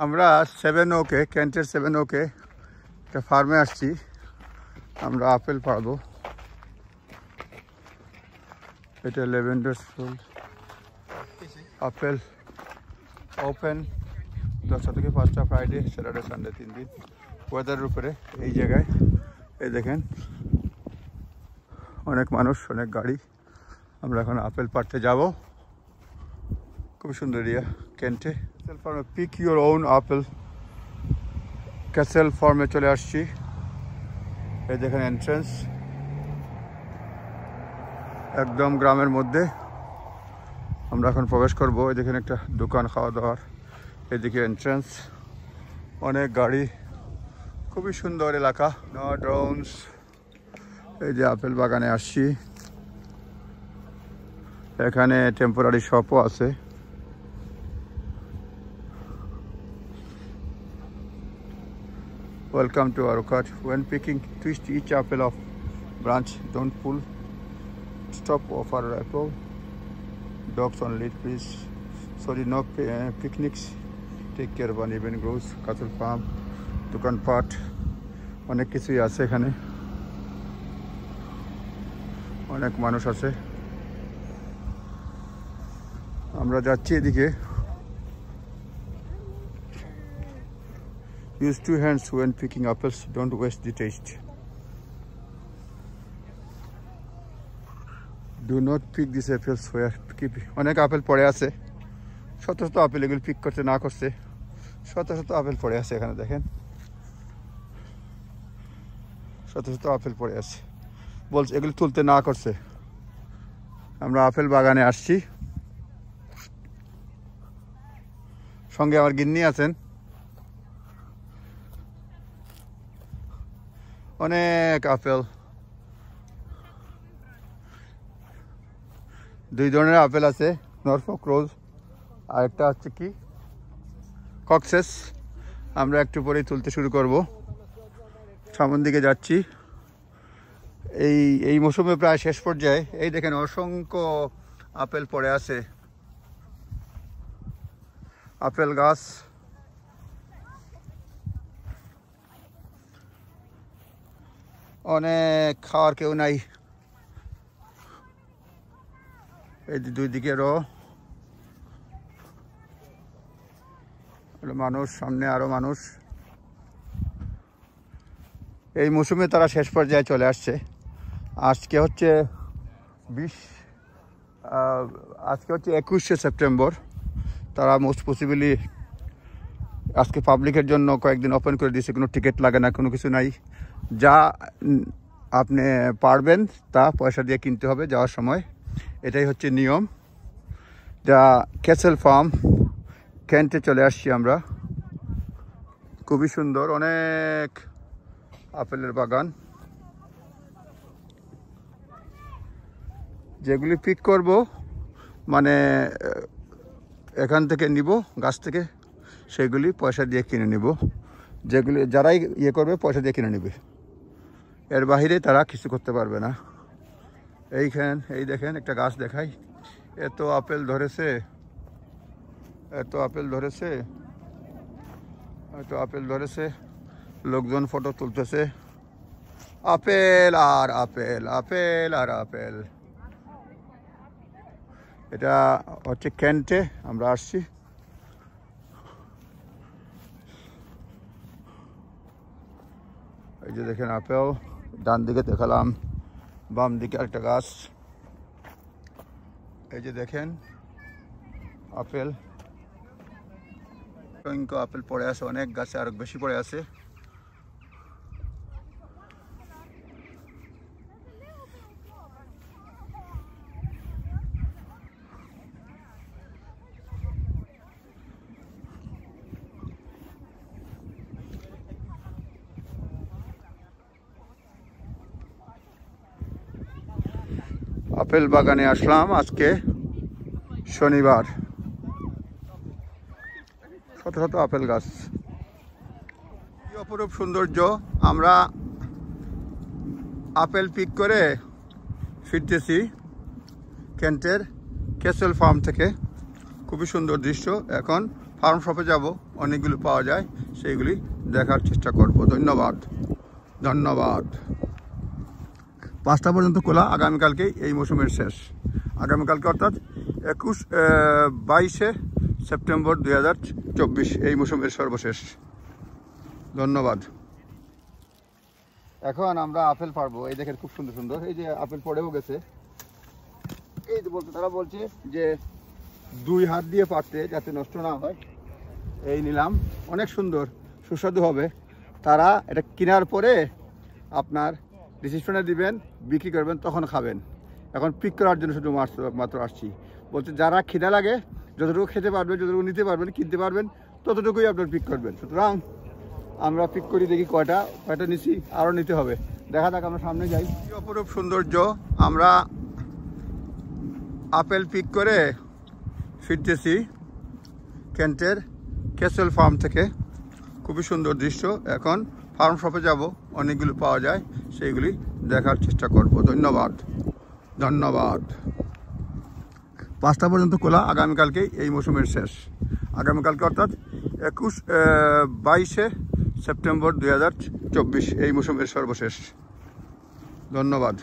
আমরা 7 ওকে কেন্টের 7 ওকে একটা ফার্মে আসছি। আমরা আপেল পাবো। এটা ল্যাভেন্ডার ফুল। আপেল ওপেন 10টা থেকে 5টা, ফ্রাইডে স্যাটারডে সানডে 3 দিন। ওয়েদারের উপরে এই জায়গায় এই দেখেন অনেক মানুষ, অনেক গাড়ি। আমরা এখন আপেল পাড়তে যাব। খুব সুন্দর এরিয়া কেন্টে। ক্যাসেল ফার্মে pick your own apple. Castle ফার্মে চলে আসছি। এই দেখেন এন্ট্রেন্স, একদম গ্রামের মধ্যে আমরা এখন প্রবেশ করব। এই দেখেন একটা দোকান খাওয়া দাওয়ার, এদিকে এন্ট্রেন্স, অনেক গাড়ি, খুবই সুন্দর এলাকা। No drones. এই যে আপেল বাগানে আসছি, এখানে টেম্পোরারি শপও আছে। Welcome to our cart. When picking, twist each apple off branch. Don't pull. Stop offer apple. Dogs on lead, please. Sorry, no picnics. Take care of uneven growth. Cattle farm, দোকান পাট, অনেক কিছুই আছে এখানে। অনেক মানুষ আছে। আমরা যাচ্ছি এদিকে। Use 2 hands when picking apples. Don't waste the taste. Do not pick these apples where keep. অনেক আপেল পড়ে আছে, শত শত আপেল। এগুলো পিক করতে না করছে শত শত আপেল পড়ে আছে। এখানে দেখেন শত শত আপেল পড়ে আছে, বলছে এগুলো তুলতে না করছে। আমরা আপেল বাগানে আসছি, সঙ্গে আমার গিন্নি আছেন। অনেক আপেল, 2 ধরনের আপেল আছে, নরফক রোজ আর একটা হচ্ছে কি কক্সেস। আমরা একটু পরেই তুলতে শুরু করব। সামনের দিকে যাচ্ছি। এই মৌসুমে প্রায় শেষ পর্যায়ে। এই দেখেন অসংখ্য আপেল পড়ে আছে, আপেল গাছ। অনেক খাওয়ার কেউ নাই। এই 2 দিকেরও মানুষ, সামনে আরো মানুষ। এই মৌসুমে তারা শেষ পর্যায়ে চলে আসছে। আজকে হচ্ছে 21শে সেপ্টেম্বর। তারা মোস্ট পসিবলি আজকে পাবলিকের জন্য কয়েকদিন ওপেন করে দিয়েছে। কোনো টিকিট লাগে না, কোনো কিছু নাই। যা আপনি পারবেন তা পয়সা দিয়ে কিনতে হবে যাওয়ার সময়। এটাই হচ্ছে নিয়ম। যা ক্যাসেল ফার্ম কেন্টে চলে আসছি আমরা। খুবই সুন্দর, অনেক আপেলের বাগান। যেগুলি পিক করব মানে এখান থেকে নিব, গাছ থেকে, সেগুলি পয়সা দিয়ে কিনে নিব। যেগুলি যারাই ইয়ে করবে পয়সা দিয়ে কিনে নেবে, এর বাহিরে তারা কিছু করতে পারবে না। এই দেখেন একটা গাছ দেখাই, এত আপেল ধরেছে, এত আপেল ধরেছে, এত আপেল ধরেছে। লোকজন ফটো তুলতেছে। আপেল আর আপেল, আপেল আর আপেল। এটা হচ্ছে কেন্টে আমরা আসছি। এই যে দেখেন আপেল, ডান দিকে দেখালাম, বাম দিকে একটা গাছ। এই যে দেখেন আপেল, অসংখ্য আপেল পড়ে আছে, অনেক গাছে আরো বেশি পড়ে আছে। আপেল বাগানে আসলাম আজকে শনিবার। শত শত আপেল গাছ, কি অপরূপ সৌন্দর্য। আমরা আপেল পিক করে ফিরতেছি কেন্টের ক্যাসেল ফার্ম থেকে। খুবই সুন্দর দৃশ্য। এখন ফার্ম শপে যাব। অনেকগুলো পাওয়া যায়, সেইগুলি দেখার চেষ্টা করব। ধন্যবাদ। 5টা পর্যন্ত খোলা। আগামীকালকেই এই মৌসুমের শেষ। আগামীকালকে অর্থাৎ 22শে সেপ্টেম্বর 2024 এই মৌসুমের সর্বশেষ। ধন্যবাদ। এখন আমরা আপেল পারবো। এই দেখেন খুব সুন্দর সুন্দর, এই যে আপেল পড়েও গেছে। এই তো বলতে তারা বলছে যে 2 হাত দিয়ে পারতে যাতে নষ্ট না হয়। এই নিলাম, অনেক সুন্দর, সুস্বাদু হবে। তারা এটা কেনার পরে আপনার রিসিপশনে দিবেন, বিক্রি করবেন, তখন খাবেন। এখন পিক করার জন্য শুধু মাত্র আসছি। বলছে যারা খিদা লাগে যতটুকু খেতে পারবেন, যতটুকু নিতে পারবেন, কিনতে পারবেন, ততটুকুই আপনার পিক করবেন। সুতরাং আমরা পিক করি, দেখি কয়টা নিছি, আরও নিতে হবে। দেখা যাক, আমরা সামনে যাই। অপরূপ সৌন্দর্য। আমরা আপেল পিক করে ফিরতেছি কেন্টের ক্যাসেল ফার্ম থেকে। খুবই সুন্দর দৃশ্য। এখন ফার্ম শপে যাব, অনেকগুলো পাওয়া যায়, সেইগুলি দেখার চেষ্টা করব। ধন্যবাদ। 5টা পর্যন্ত খোলা। আগামীকালকেই এই মৌসুমের শেষ। আগামীকালকে অর্থাৎ 22শে সেপ্টেম্বর 2024 এই মৌসুমের সর্বশেষ। ধন্যবাদ।